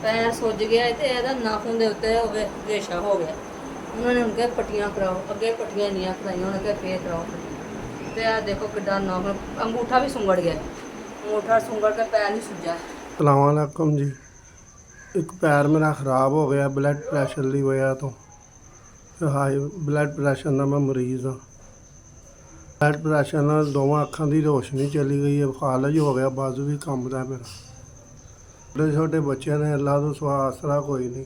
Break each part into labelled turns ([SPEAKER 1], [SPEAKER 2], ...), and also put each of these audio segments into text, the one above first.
[SPEAKER 1] ਪੈਰ ਸੁੱਜ ਗਿਆ ਤੇ ਇਹਦਾ ਨਾਖੂਨ ਦੇ ਉੱਤੇ ਹੋਵੇ ਰੇਸ਼ਾ ਹੋ ਗਿਆ। ਉਹਨਾਂ ਨੇ ਕਿਹਾ ਪੱਟੀਆਂ ਕਰਾਓ, ਅੱਗੇ ਪੱਟੀਆਂ ਨਹੀਂ ਕਰਾਈਆਂ, ਉਹਨਾਂ ਕਿਹਾ ਫੇਰ ਕਰਾਓ। ਤੇ ਆ ਦੇਖੋ ਕਿੱਡਾ ਨਾਖੂਨ, ਅੰਗੂਠਾ ਵੀ ਸੁੰਗੜ ਗਿਆ, ਅੰਗੂਠਾ ਸੁੰਗੜ ਕੇ ਪੈਰ ਨਹੀਂ ਸੁੱਜਾ।
[SPEAKER 2] अस्सलाम वालेकुम जी। एक पैर मेरा ख़राब हो गया ब्लड प्रैशर की वजह तो। हाई ब्लड प्रैशर का मैं मरीज़ हाँ। ब्लड प्रैशर नाल दोवां अखां की रोशनी चली गई है, फालज हो गया, बाजू भी कंबदा मेरा। छोटे छोटे बच्चे ने, अल्लाह तो सिवा आसरा कोई नहीं।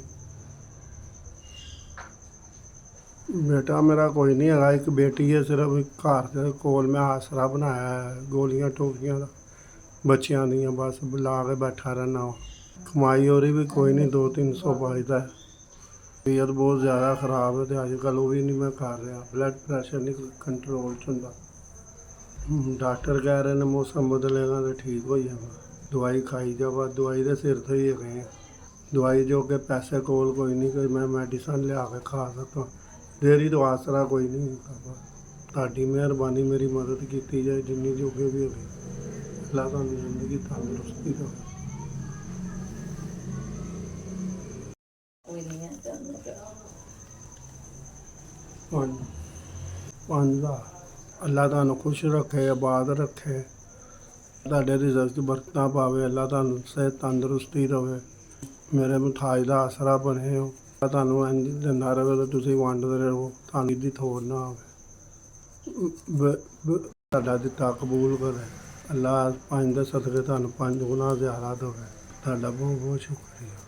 [SPEAKER 2] बेटा मेरा कोई नहीं है, एक बेटी है सिर्फ। घर के कोल मैं आसरा बनाया है, गोलियां टोकियां दा बच्चियां दियां बस ला के बैठा रहना। कमाई हो रही भी कोई नहीं, 200-300 बचता है। तबीयत बहुत ज़्यादा ख़राब है तो अजकल वो भी नहीं मैं कर रहा। ब्लड प्रैशर नहीं कंट्रोल च होंदा। डॉक्टर कह रहे हैं मौसम बदलेगा तो ठीक हो जाएगा। दवाई खाई जावा, दवाई के सिर तो ही गए। दवाई जो कि पैसे कोल कोई नहीं कि मैं मेडिसन लिया के खा सकता। देरी तो आसरा कोई नहीं होता। ਤੁਹਾਡੀ ਮਿਹਰਬਾਨੀ, ਮੇਰੀ मदद की जाए जिन्नी जोगे भी होगी। अल्लाह तुहानू जिंदगी तंदुरुस्ती दे।
[SPEAKER 1] ਕੋਈ ਨਹੀਂ ਹੈ
[SPEAKER 2] पंज अल्लाह तुहानू खुश रखे, आबाद रखे, ਤੁਹਾਡੇ रिजल्ट बरकत पावे। अल्लाह तुहानू सेहत तंदुरुस्ती रहे, मेरे मुथाज का आसरा बने हो। ਤੁਹਾਨੂੰ ਇੰਝ ਦਿੰਦਾ ਰਹੇ ਤਾਂ ਤੁਸੀਂ ਵੰਡਦੇ ਰਹੋ, ਤੁਹਾਨੂੰ ਦੀ ਥੋੜ ਨਾ ਆਵੇ। ਤੁਹਾਡਾ ਦਿੱਤਾ ਕਬੂਲ ਕਰੇ ਅੱਲਾਹ। 5 ਦੇ ਸਦਕੇ ਤੁਹਾਨੂੰ 5 ਗੁਣਾ ਜ਼ਿਆਦਾ ਦੇਵੇ। ਤੁਹਾਡਾ ਬਹੁਤ ਬਹੁਤ ਸ਼ੁਕਰੀਆ।